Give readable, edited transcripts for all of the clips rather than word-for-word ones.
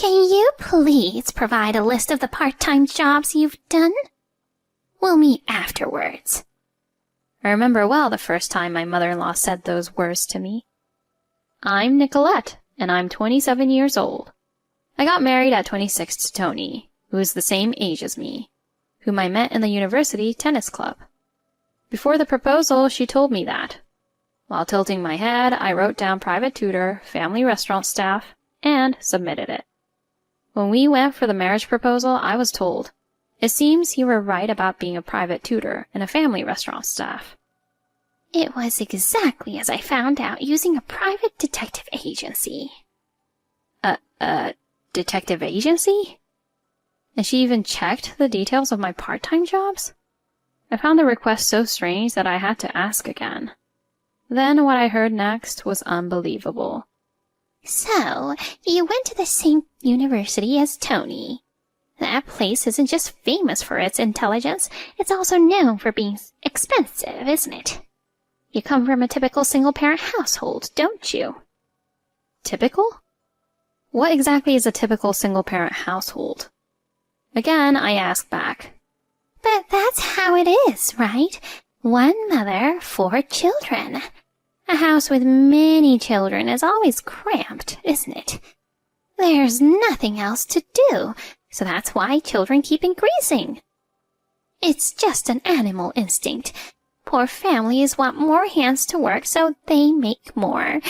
Can you please provide a list of the part-time jobs you've done? We'll meet afterwards. I remember well the first time my mother-in-law said those words to me. I'm Nicolette, and I'm 27 years old. I got married at 26 to Tony, who is the same age as me, whom I met in the university tennis club. Before the proposal, she told me that. While tilting my head, I wrote down private tutor, family restaurant staff, and submitted it. When we went for the marriage proposal, I was told, "It seems you were right about being a private tutor and a family restaurant staff." It was exactly as I found out using a private detective agency. A detective agency? And she even checked the details of my part-time jobs? I found the request so strange that I had to ask again. Then what I heard next was unbelievable. So, you went to the same university as Tony. That place isn't just famous for its intelligence, it's also known for being expensive, isn't it? You come from a typical single-parent household, don't you? Typical? What exactly is a typical single-parent household? Again, I asked back. But that's how it is, right? One mother, 4 children. A house with many children is always cramped, isn't it? There's nothing else to do, so that's why children keep increasing. It's just an animal instinct. Poor families want more hands to work, so they make more.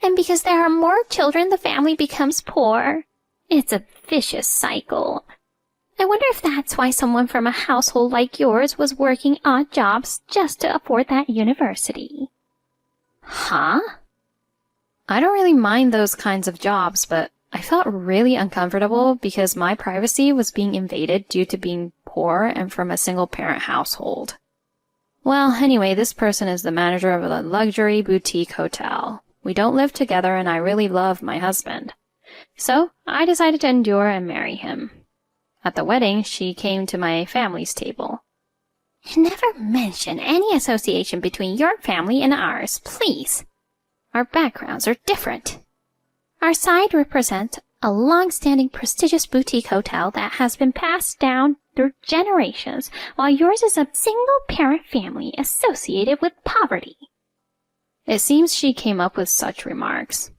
And because there are more children, the family becomes poor. It's a vicious cycle. I wonder if that's why someone from a household like yours was working odd jobs just to afford that university. Huh? I don't really mind those kinds of jobs, but I felt really uncomfortable because my privacy was being invaded due to being poor and from a single-parent household. Well, anyway, this person is the manager of a luxury boutique hotel. We don't live together and I really love my husband. So, I decided to endure and marry him. At the wedding, she came to my family's table. Never mention any association between your family and ours, please. Our backgrounds are different. Our side represents a long-standing prestigious boutique hotel that has been passed down through generations, while yours is a single-parent family associated with poverty. It seems she came up with such remarks.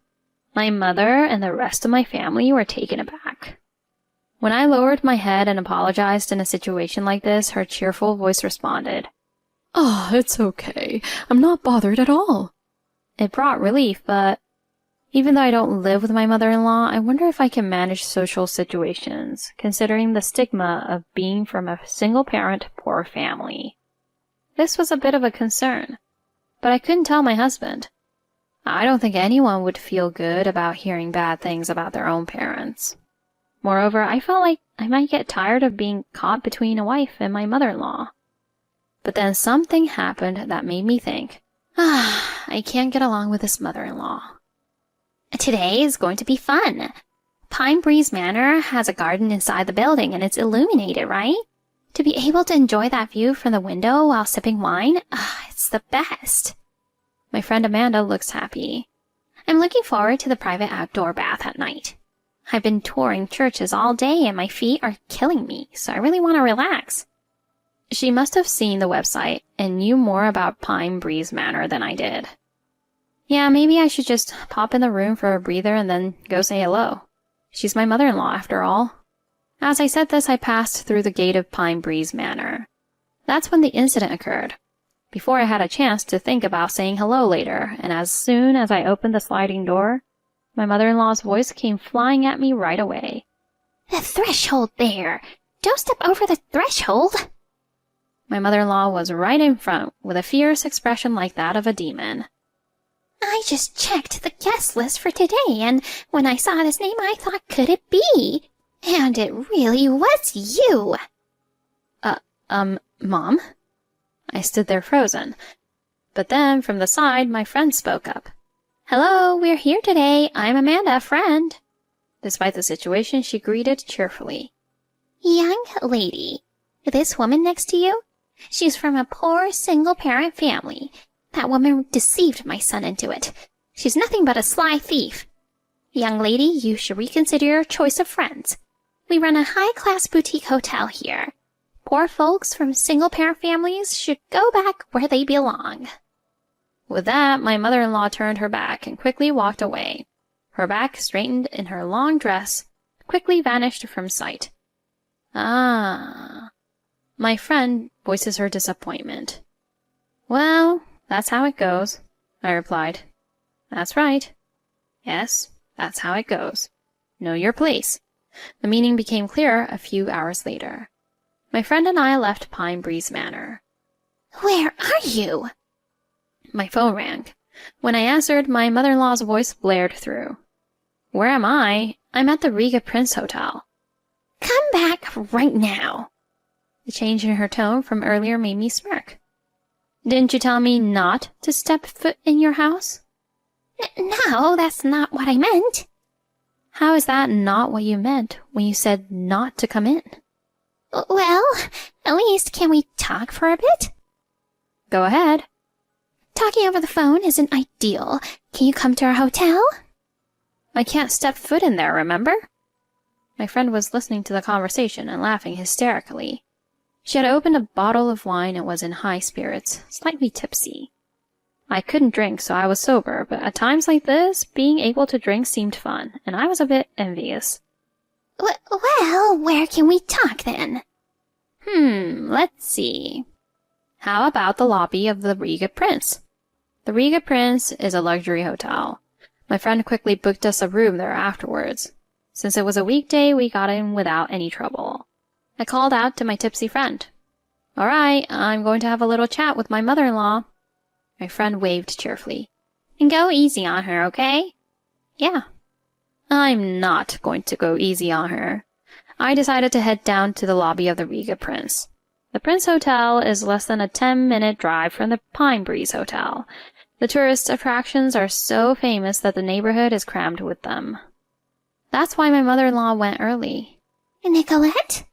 My mother and the rest of my family were taken aback. When I lowered my head and apologized in a situation like this, her cheerful voice responded, "Oh, it's okay. I'm not bothered at all." It brought relief, but even though I don't live with my mother-in-law, I wonder if I can manage social situations, considering the stigma of being from a single-parent, poor family. This was a bit of a concern, but I couldn't tell my husband. I don't think anyone would feel good about hearing bad things about their own parents. Moreover, I felt like I might get tired of being caught between a wife and my mother-in-law. But then something happened that made me think, I can't get along with this mother-in-law. Today is going to be fun. Pine Breeze Manor has a garden inside the building and it's illuminated, right? To be able to enjoy that view from the window while sipping wine, it's the best. My friend Amanda looks happy. I'm looking forward to the private outdoor bath at night. I've been touring churches all day and my feet are killing me, so I really want to relax. She must have seen the website and knew more about Pine Breeze Manor than I did. Yeah, maybe I should just pop in the room for a breather and then go say hello. She's my mother-in-law, after all. As I said this, I passed through the gate of Pine Breeze Manor. That's when the incident occurred, before I had a chance to think about saying hello later, and as soon as I opened the sliding door, my mother-in-law's voice came flying at me right away. The threshold there! Don't step over the threshold! My mother-in-law was right in front, with a fierce expression like that of a demon. I just checked the guest list for today, and when I saw this name, I thought, could it be? And it really was you! Mom? I stood there frozen. But then, from the side, my friend spoke up. Hello, we're here today. I'm Amanda, a friend. Despite the situation, she greeted cheerfully. Young lady, this woman next to you? She's from a poor single-parent family. That woman deceived my son into it. She's nothing but a sly thief. Young lady, you should reconsider your choice of friends. We run a high-class boutique hotel here. Poor folks from single-parent families should go back where they belong." With that, my mother-in-law turned her back and quickly walked away. Her back straightened in her long dress, quickly vanished from sight. "Ah." My friend voices her disappointment. "Well, that's how it goes," I replied. "That's right. Yes, that's how it goes. Know your place." The meaning became clearer a few hours later. My friend and I left Pine Breeze Manor. "Where are you?" My phone rang. When I answered, my mother-in-law's voice blared through. "Where am I? I'm at the Riga Prince Hotel." "Come back right now." The change in her tone from earlier made me smirk. "Didn't you tell me not to step foot in your house?" No, that's not what I meant." "How is that not what you meant when you said not to come in?" "Well, at least can we talk for a bit?" "Go ahead." "Talking over the phone isn't ideal. Can you come to our hotel?" "I can't step foot in there, remember?" My friend was listening to the conversation and laughing hysterically. She had opened a bottle of wine and was in high spirits, slightly tipsy. I couldn't drink, so I was sober, but at times like this, being able to drink seemed fun, and I was a bit envious. Well, where can we talk then?" Let's see. How about the lobby of the Riga Prince? The Riga Prince is a luxury hotel. My friend quickly booked us a room there afterwards. Since it was a weekday, we got in without any trouble. I called out to my tipsy friend. "All right, I'm going to have a little chat with my mother-in-law." My friend waved cheerfully. "And go easy on her, okay?" "Yeah." I'm not going to go easy on her. I decided to head down to the lobby of the Riga Prince. The Prince Hotel is less than a 10-minute drive from the Pine Breeze Hotel. The tourist attractions are so famous that the neighborhood is crammed with them. That's why my mother-in-law went early. "Nicolette?"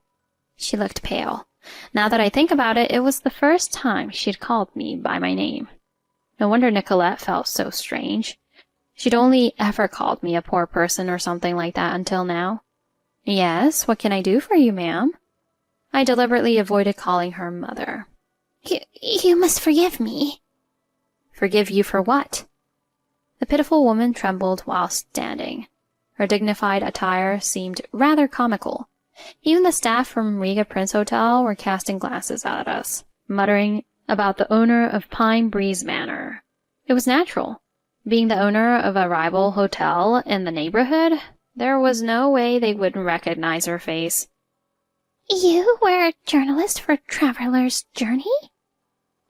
She looked pale. Now that I think about it, it was the first time she'd called me by my name. No wonder Nicolette felt so strange. She'd only ever called me a poor person or something like that until now. "Yes, what can I do for you, ma'am?" I deliberately avoided calling her mother. You must forgive me." "Forgive you for what?" The pitiful woman trembled while standing. Her dignified attire seemed rather comical. Even the staff from Riga Prince Hotel were casting glances at us, muttering about the owner of Pine Breeze Manor. It was natural. Being the owner of a rival hotel in the neighborhood, there was no way they wouldn't recognize her face. "You were a journalist for Traveler's Journey?"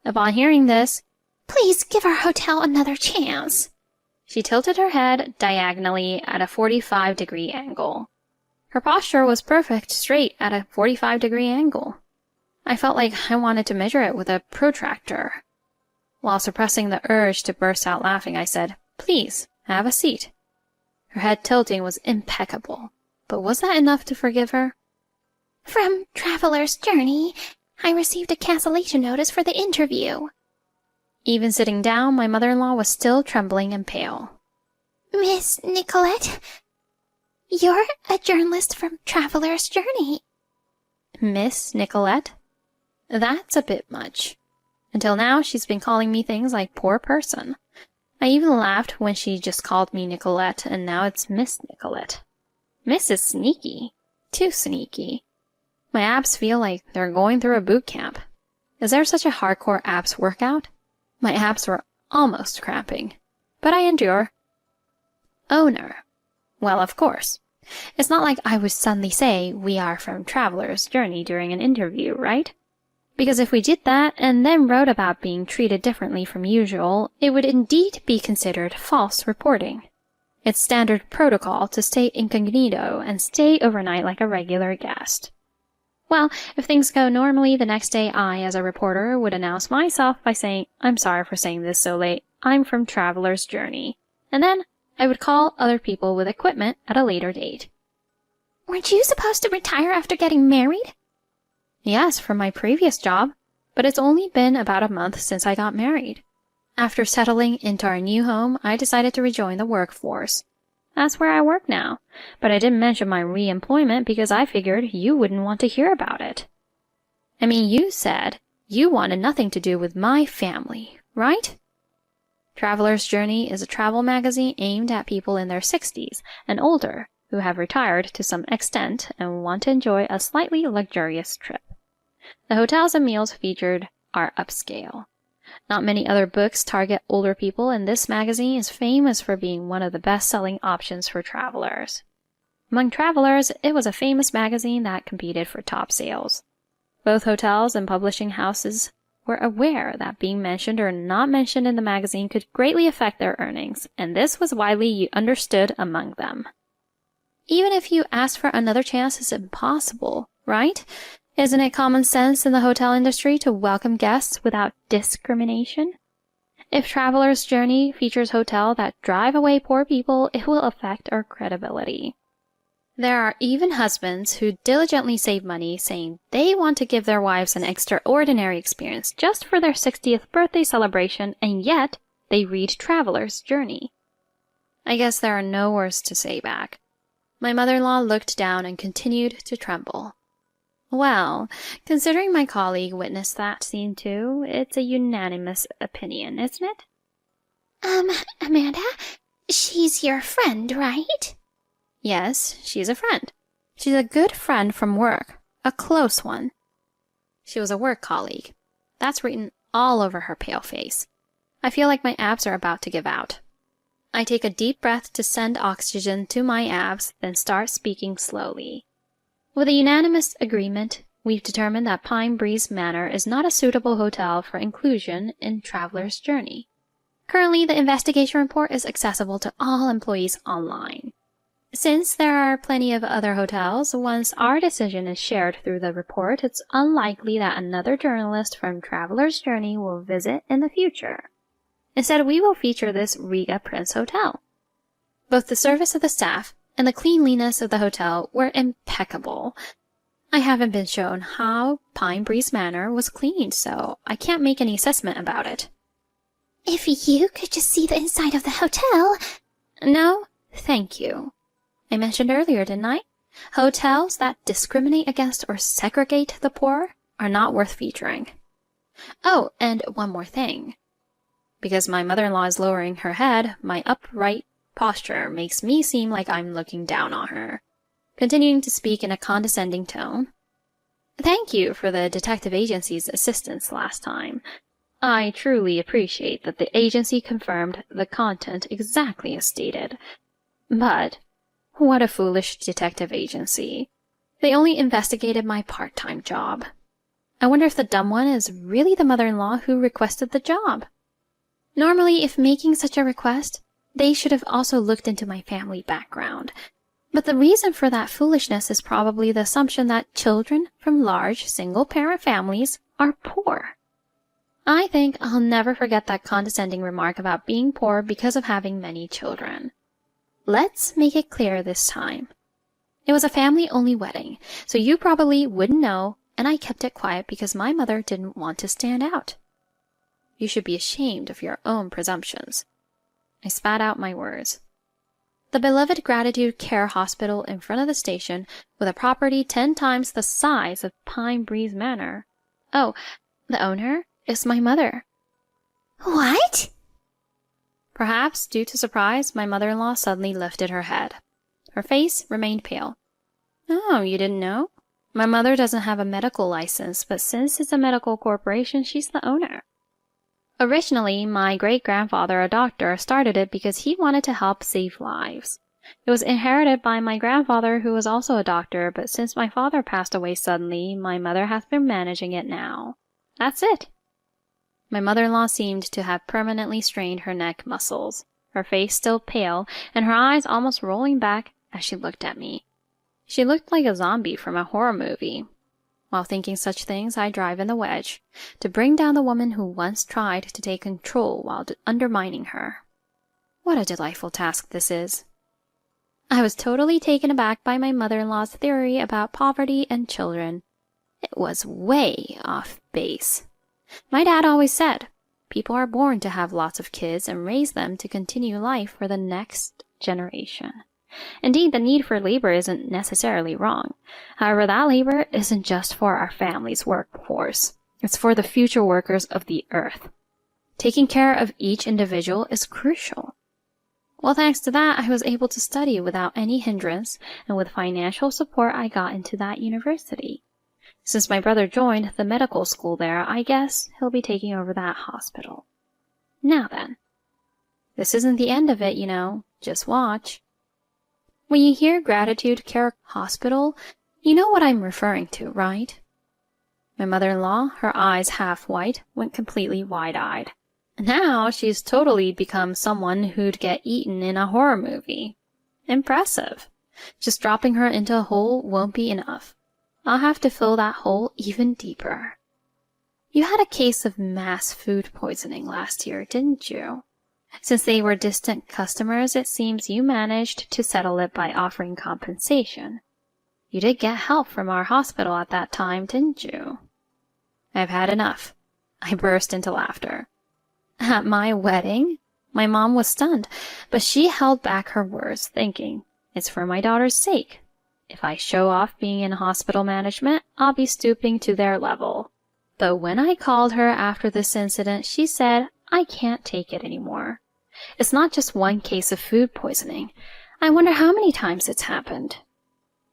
Upon hearing this, "Please give our hotel another chance." she tilted her head diagonally at a 45-degree angle. Her posture was perfect, straight at a 45-degree angle. I felt like I wanted to measure it with a protractor. While suppressing the urge to burst out laughing, I said, "Please, have a seat." Her head tilting was impeccable, but was that enough to forgive her? "From Traveler's Journey, I received a cancellation notice for the interview." Even sitting down, my mother-in-law was still trembling and pale. "Miss Nicolette, you're a journalist from Traveler's Journey." Miss Nicolette? That's a bit much. Until now, she's been calling me things like poor person. I even laughed when she just called me Nicolette, and now it's Miss Nicolette. Miss is sneaky. Too sneaky. My abs feel like they're going through a boot camp. Is there such a hardcore abs workout? My abs were almost cramping. But I endure. Owner. Well, of course. It's not like I would suddenly say we are from Traveler's Journey during an interview, right? Because if we did that and then wrote about being treated differently from usual, it would indeed be considered false reporting. It's standard protocol to stay incognito and stay overnight like a regular guest. Well, if things go normally, the next day I, as a reporter, would announce myself by saying, "I'm sorry for saying this so late, I'm from Traveler's Journey." And then I would call other people with equipment at a later date. "Weren't you supposed to retire after getting married?" Yes, from my previous job, but it's only been about a month since I got married. After settling into our new home, I decided to rejoin the workforce. That's where I work now. But I didn't mention my re-employment because I figured you wouldn't want to hear about it. I mean, you said you wanted nothing to do with my family, right? Traveler's Journey is a travel magazine aimed at people in their 60s and older who have retired to some extent and want to enjoy a slightly luxurious trip. The hotels and meals featured are upscale. Not many other books target older people, and this magazine is famous for being one of the best-selling options for travelers. Among travelers, it was a famous magazine that competed for top sales. Both hotels and publishing houses were aware that being mentioned or not mentioned in the magazine could greatly affect their earnings, and this was widely understood among them. Even if you ask for another chance, it's impossible, right? Isn't it common sense in the hotel industry to welcome guests without discrimination? If Traveler's Journey features hotels that drive away poor people, it will affect our credibility. There are even husbands who diligently save money, saying they want to give their wives an extraordinary experience just for their 60th birthday celebration, and yet they read Traveler's Journey. I guess there are no words to say back. My mother-in-law looked down and continued to tremble. Well, considering my colleague witnessed that scene too, it's a unanimous opinion, isn't it? Amanda, she's your friend, right? Yes, she's a friend. She's a good friend from work, a close one. She was a work colleague. That's written all over her pale face. I feel like my abs are about to give out. I take a deep breath to send oxygen to my abs, then start speaking slowly. With a unanimous agreement, we've determined that Pine Breeze Manor is not a suitable hotel for inclusion in Traveler's Journey. Currently, the investigation report is accessible to all employees online. Since there are plenty of other hotels, once our decision is shared through the report, it's unlikely that another journalist from Traveler's Journey will visit in the future. Instead, we will feature this Riga Prince Hotel. Both the service of the staff and the cleanliness of the hotel were impeccable. I haven't been shown how Pine Breeze Manor was cleaned, so I can't make any assessment about it. If you could just see the inside of the hotel... No, thank you. I mentioned earlier, didn't I? Hotels that discriminate against or segregate the poor are not worth featuring. Oh, and one more thing. Because my mother-in-law is lowering her head, my upright posture makes me seem like I'm looking down on her. Continuing to speak in a condescending tone. Thank you for the detective agency's assistance last time. I truly appreciate that the agency confirmed the content exactly as stated. But what a foolish detective agency. They only investigated my part-time job. I wonder if the dumb one is really the mother-in-law who requested the job. Normally, if making such a request, they should have also looked into my family background. But the reason for that foolishness is probably the assumption that children from large single-parent families are poor. I think I'll never forget that condescending remark about being poor because of having many children. Let's make it clear this time. It was a family-only wedding, so you probably wouldn't know, and I kept it quiet because my mother didn't want to stand out. You should be ashamed of your own presumptions. I spat out my words. The beloved Gratitude Care Hospital in front of the station, with a property 10 times the size of Pine Breeze Manor. Oh, the owner is my mother. What? Perhaps, due to surprise, my mother-in-law suddenly lifted her head. Her face remained pale. Oh, you didn't know? My mother doesn't have a medical license, but since it's a medical corporation, she's the owner. Originally, my great-grandfather, a doctor, started it because he wanted to help save lives. It was inherited by my grandfather, who was also a doctor, but since my father passed away suddenly, my mother has been managing it now. That's it. My mother-in-law seemed to have permanently strained her neck muscles, her face still pale, and her eyes almost rolling back as she looked at me. She looked like a zombie from a horror movie. While thinking such things, I drive in the wedge, to bring down the woman who once tried to take control while undermining her. What a delightful task this is. I was totally taken aback by my mother-in-law's theory about poverty and children. It was way off base. My dad always said, people are born to have lots of kids and raise them to continue life for the next generation. Indeed, the need for labor isn't necessarily wrong. However, that labor isn't just for our family's workforce. It's for the future workers of the earth. Taking care of each individual is crucial. Well, thanks to that, I was able to study without any hindrance, and with financial support, I got into that university. Since my brother joined the medical school there, I guess he'll be taking over that hospital. Now then. This isn't the end of it, you know. Just watch. When you hear Gratitude Care Hospital, you know what I'm referring to, right? My mother-in-law, her eyes half white, went completely wide-eyed. Now she's totally become someone who'd get eaten in a horror movie. Impressive. Just dropping her into a hole won't be enough. I'll have to fill that hole even deeper. You had a case of mass food poisoning last year, didn't you? Since they were distant customers, it seems you managed to settle it by offering compensation. You did get help from our hospital at that time, didn't you? I've had enough. I burst into laughter. At my wedding? My mom was stunned, but she held back her words, thinking, it's for my daughter's sake. If I show off being in hospital management, I'll be stooping to their level. But when I called her after this incident, she said, I can't take it anymore. It's not just one case of food poisoning. I wonder how many times it's happened.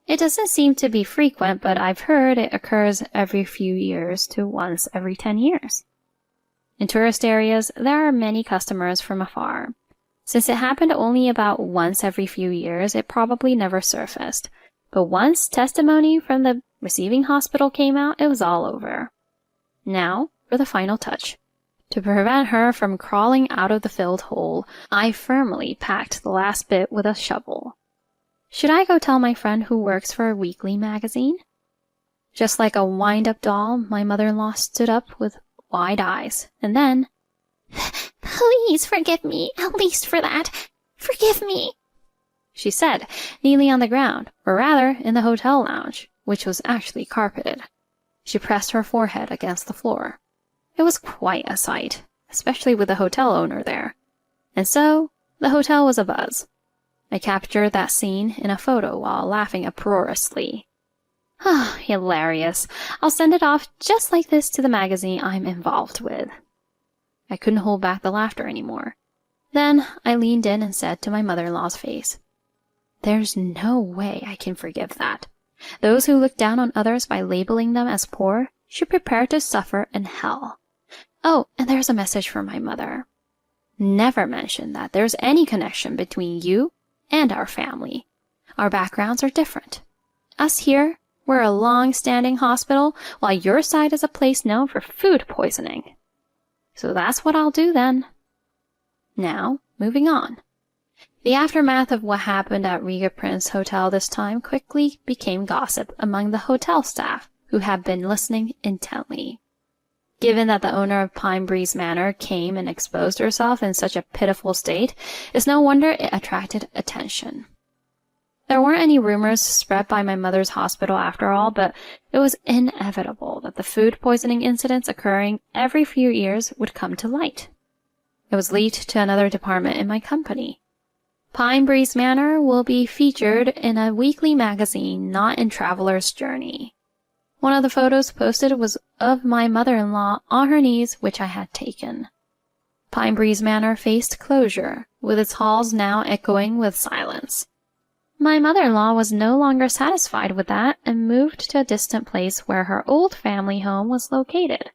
It doesn't seem to be frequent, but I've heard it occurs every few years to once every 10 years. In tourist areas, there are many customers from afar. Since it happened only about once every few years, it probably never surfaced. But once testimony from the receiving hospital came out, it was all over. Now, for the final touch. To prevent her from crawling out of the filled hole, I firmly packed the last bit with a shovel. Should I go tell my friend who works for a weekly magazine? Just like a wind-up doll, my mother-in-law stood up with wide eyes, and then, Please forgive me, at least for that. Forgive me, she said, kneeling on the ground, or rather, in the hotel lounge, which was actually carpeted. She pressed her forehead against the floor. It was quite a sight, especially with the hotel owner there. And so, the hotel was abuzz. I captured that scene in a photo while laughing uproariously. Ah, hilarious. I'll send it off just like this to the magazine I'm involved with. I couldn't hold back the laughter anymore. Then I leaned in and said to my mother-in-law's face, There's no way I can forgive that. Those who look down on others by labeling them as poor should prepare to suffer in hell. Oh, and there's a message from my mother. Never mention that there's any connection between you and our family. Our backgrounds are different. Us here, we're a long-standing hospital, while your side is a place known for food poisoning. So that's what I'll do then. Now, moving on. The aftermath of what happened at Riga Prince Hotel this time quickly became gossip among the hotel staff, who had been listening intently. Given that the owner of Pine Breeze Manor came and exposed herself in such a pitiful state, it's no wonder it attracted attention. There weren't any rumors spread by my mother's hospital after all, but it was inevitable that the food poisoning incidents occurring every few years would come to light. It was leaked to another department in my company. Pine Breeze Manor will be featured in a weekly magazine, not in Traveler's Journey. One of the photos posted was of my mother-in-law on her knees, which I had taken. Pine Breeze Manor faced closure, with its halls now echoing with silence. My mother-in-law was no longer satisfied with that and moved to a distant place where her old family home was located.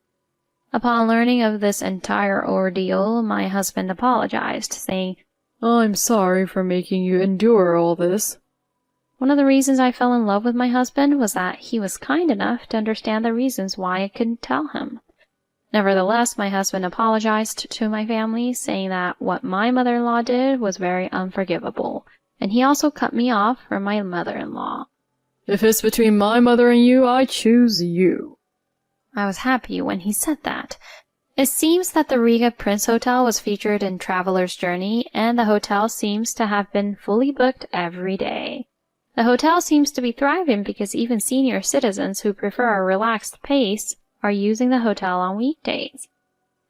Upon learning of this entire ordeal, my husband apologized, saying, I'm sorry for making you endure all this. One of the reasons I fell in love with my husband was that he was kind enough to understand the reasons why I couldn't tell him. Nevertheless, my husband apologized to my family, saying that what my mother-in-law did was very unforgivable, and he also cut me off from my mother-in-law. If it's between my mother and you, I choose you. I was happy when he said that. It seems that the Riga Prince Hotel was featured in Traveler's Journey, and the hotel seems to have been fully booked every day. The hotel seems to be thriving because even senior citizens who prefer a relaxed pace are using the hotel on weekdays.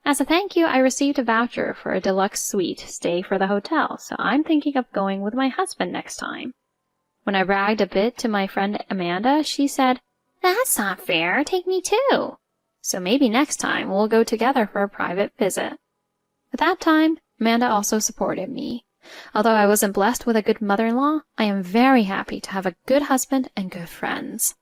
As a thank you, I received a voucher for a deluxe suite stay for the hotel, so I'm thinking of going with my husband next time. When I bragged a bit to my friend Amanda, she said, "That's not fair. Take me too." so maybe next time we'll go together for a private visit. At that time, Amanda also supported me. Although I wasn't blessed with a good mother-in-law, I am very happy to have a good husband and good friends.